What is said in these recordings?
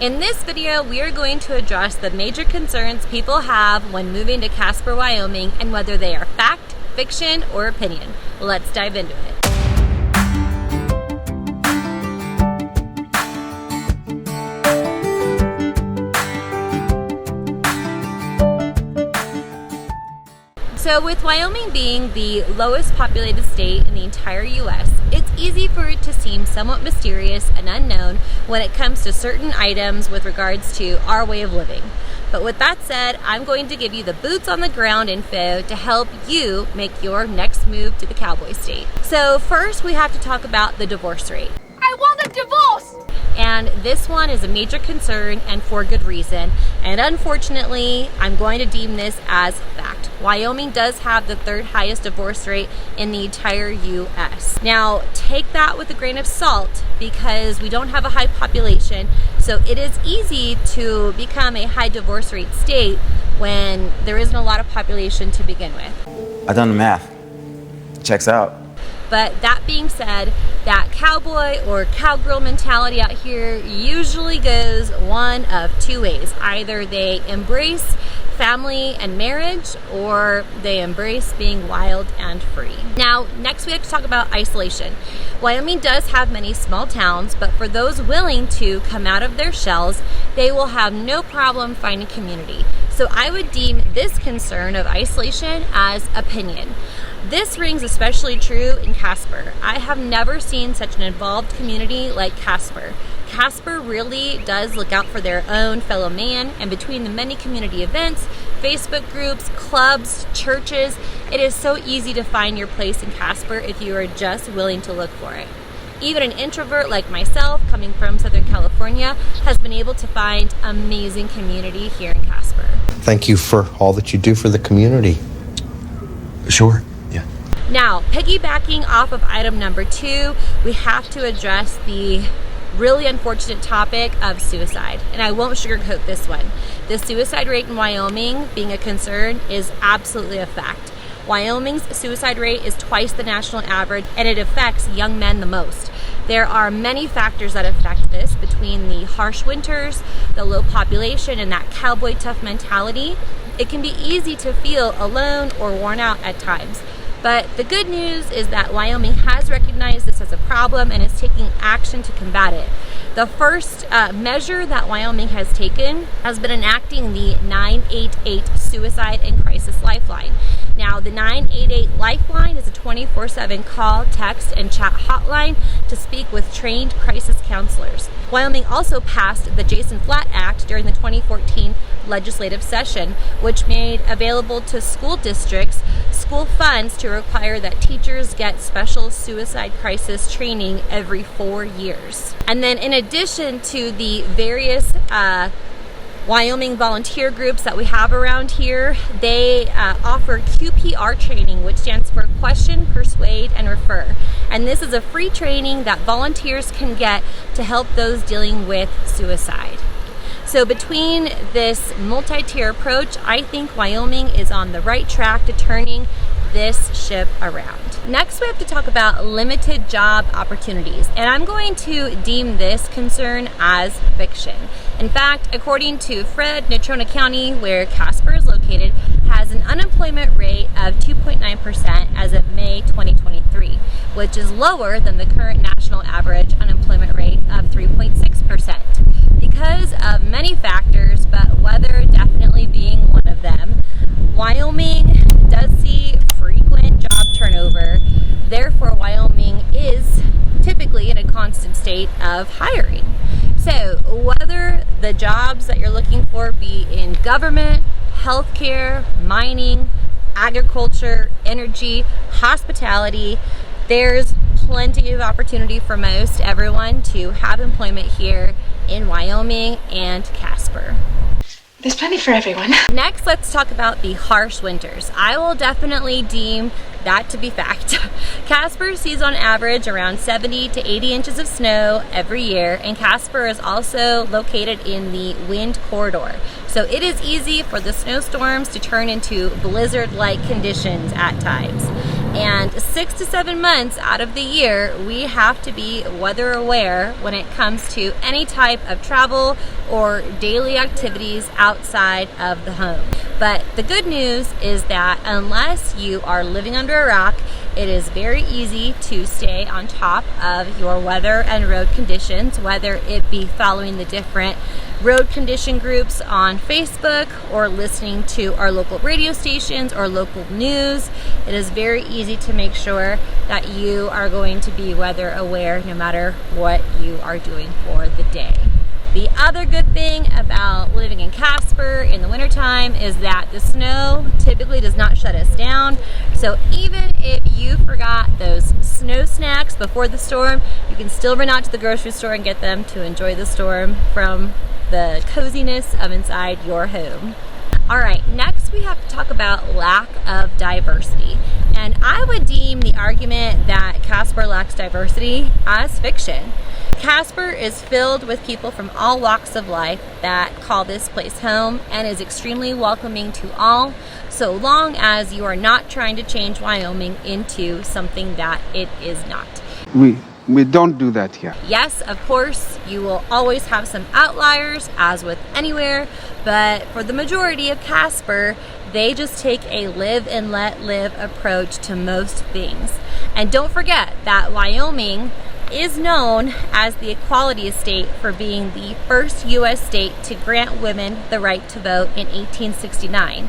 In this video, we are going to address the major concerns people have when moving to Casper, Wyoming, and whether they are fact, fiction, or opinion. Let's dive into it. So with Wyoming being the lowest populated state in the entire U.S., it's easy for it to seem somewhat mysterious and unknown when it comes to certain items with regards to our way of living. But with that said, I'm going to give you the boots on the ground info to help you make your next move to the Cowboy State. So first, we have to talk about the divorce rate. I want a divorce! And this one is a major concern, and for good reason. And unfortunately, I'm going to deem this as fact. Wyoming does have the third highest divorce rate in the entire U.S. Now, take that with a grain of salt because we don't have a high population, so it is easy to become a high divorce rate state when there isn't a lot of population to begin with. I've done the math. Checks out. But that being said, that cowboy or cowgirl mentality out here usually goes one of two ways. Either they embrace family and marriage, or they embrace being wild and free. Now, next we have to talk about isolation. Wyoming does have many small towns, but for those willing to come out of their shells, they will have no problem finding community. So I would deem this concern of isolation as opinion. This rings especially true in Casper. I have never seen such an involved community like Casper. Casper really does look out for their own fellow man, and between the many community events, Facebook groups, clubs, churches, it is so easy to find your place in Casper if you are just willing to look for it. Even an introvert like myself, coming from Southern California, has been able to find amazing community here in Casper. Thank you for all that you do for the community. Sure. Yeah. Now, piggybacking off of item number 2, we have to address the really unfortunate topic of suicide. And I won't sugarcoat this one. The suicide rate in Wyoming being a concern is absolutely a fact. Wyoming's suicide rate is twice the national average, and it affects young men the most. There are many factors that affect this, between the harsh winters, the low population, and that cowboy tough mentality. It can be easy to feel alone or worn out at times. But the good news is that Wyoming has recognized this as a problem and is taking action to combat it. The first measure that Wyoming has taken has been enacting the 988 Suicide and Crisis Lifeline. Now, the 988 Lifeline is a 24/7 call, text, and chat hotline to speak with trained crisis counselors. Wyoming also passed the Jason Flatt Act during the 2014 legislative session, which made available to school districts school funds to require that teachers get special suicide crisis training every 4 years. And then in addition to the various Wyoming volunteer groups that we have around here, they offer QPR training, which stands for Question, Persuade, and Refer. And this is a free training that volunteers can get to help those dealing with suicide. So between this multi-tier approach, I think Wyoming is on the right track to turning this ship around. Next, we have to talk about limited job opportunities, and I'm going to deem this concern as fiction. In fact, according to Fred, Natrona County, where Casper is located, has an unemployment rate of 2.9% as of May 2023, which is lower than the current national average unemployment rate of 3.6%. Because of many factors, but weather definitely being one of them, Wyoming does see frequent job turnover. Therefore, Wyoming is typically in a constant state of hiring. So whether the jobs that you're looking for be in government, healthcare, mining, agriculture, energy, hospitality, there's plenty of opportunity for most everyone to have employment here in Wyoming and Casper. There's plenty for everyone. Next, let's talk about the harsh winters. I will definitely deem that to be fact. Casper sees on average around 70 to 80 inches of snow every year, and Casper is also located in the wind corridor. So it is easy for the snowstorms to turn into blizzard-like conditions at times. And 6 to 7 months out of the year, we have to be weather aware when it comes to any type of travel or daily activities outside of the home. But the good news is that unless you are living under a rock, it is very easy to stay on top of your weather and road conditions, whether it be following the different road condition groups on Facebook or listening to our local radio stations or local news. It is very easy to make sure that you are going to be weather aware no matter what you are doing for the day. The other good thing about living in Casper in the wintertime is that the snow typically does not shut us down. So even if you forgot those snow snacks before the storm, you can still run out to the grocery store and get them to enjoy the storm from the coziness of inside your home. All right, next we have to talk about lack of diversity. And I would deem the argument that Casper lacks diversity as fiction. Casper is filled with people from all walks of life that call this place home and is extremely welcoming to all, so long as you are not trying to change Wyoming into something that it is not. We don't do that here. Yes, of course, you will always have some outliers, as with anywhere, but for the majority of Casper, they just take a live and let live approach to most things. And don't forget that Wyoming is known as the Equality State for being the first U.S. state to grant women the right to vote in 1869.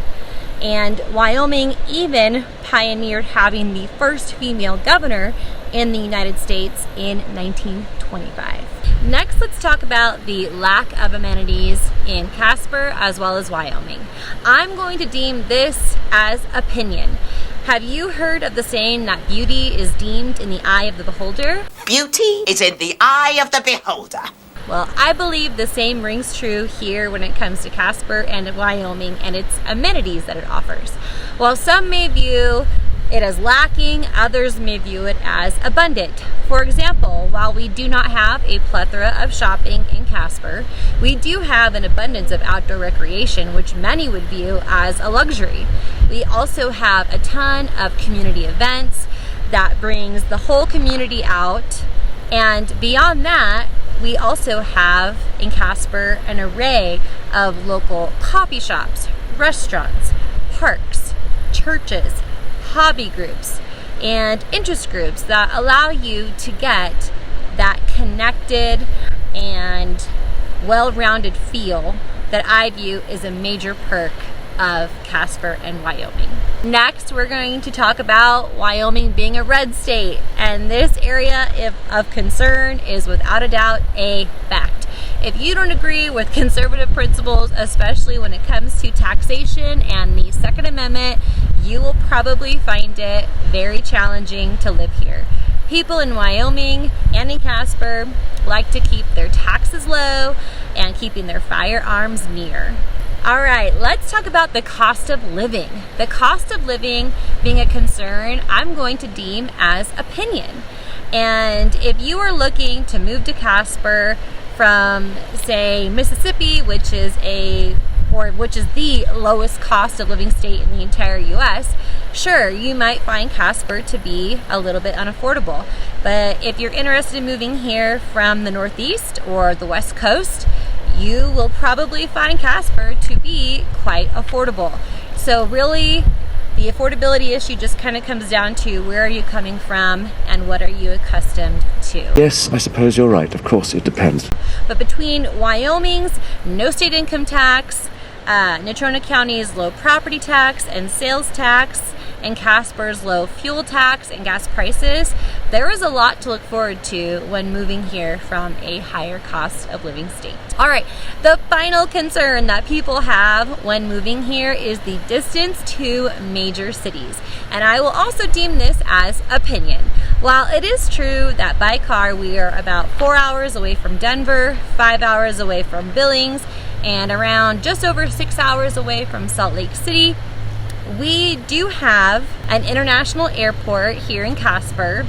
And Wyoming even pioneered having the first female governor in the United States in 1925. Next, let's talk about the lack of amenities in Casper as well as Wyoming. I'm going to deem this as opinion. Have you heard of the saying that beauty is deemed in the eye of the beholder? Beauty is in the eye of the beholder. Well, I believe the same rings true here when it comes to Casper and Wyoming and its amenities that it offers. While some may view it as lacking, others may view it as abundant. For example, while we do not have a plethora of shopping in Casper, we do have an abundance of outdoor recreation, which many would view as a luxury. We also have a ton of community events that brings the whole community out, and beyond that, we also have in Casper an array of local coffee shops, restaurants, parks, churches, hobby groups, and interest groups that allow you to get that connected and well-rounded feel that I view is a major perk of Casper and Wyoming. Next, we're going to talk about Wyoming being a red state, and this area of concern is without a doubt a fact. If you don't agree with conservative principles, especially when it comes to taxation and the Second Amendment, you will probably find it very challenging to live here. People in Wyoming and in Casper like to keep their taxes low and keeping their firearms near. All right, let's talk about the cost of living. The cost of living being a concern, I'm going to deem as opinion. And if you are looking to move to Casper from, say, Mississippi, which is the lowest cost of living state in the entire U.S., sure, you might find Casper to be a little bit unaffordable. But if you're interested in moving here from the Northeast or the West Coast, you will probably find Casper to be quite affordable. So really, the affordability issue just kind of comes down to where are you coming from and what are you accustomed to. Yes, I suppose you're right. Of course, it depends. But between Wyoming's no state income tax, Natrona County's low property tax and sales tax, and Casper's low fuel tax and gas prices, there is a lot to look forward to when moving here from a higher cost of living state. All right, the final concern that people have when moving here is the distance to major cities. And I will also deem this as opinion. While it is true that by car we are about 4 hours away from Denver, 5 hours away from Billings, and around just over 6 hours away from Salt Lake City, we do have an international airport here in Casper,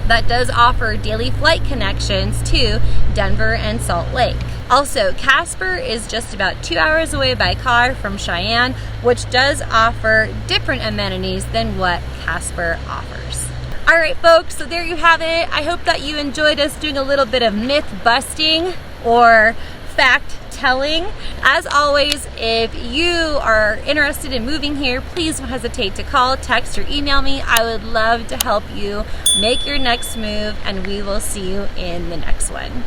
that does offer daily flight connections to Denver and Salt Lake. Also, Casper is just about 2 hours away by car from Cheyenne, which does offer different amenities than what Casper offers. All right, folks, so there you have it. I hope that you enjoyed us doing a little bit of myth busting or fact telling. As always, if you are interested in moving here, please don't hesitate to call, text, or email me. I would love to help you make your next move, and we will see you in the next one.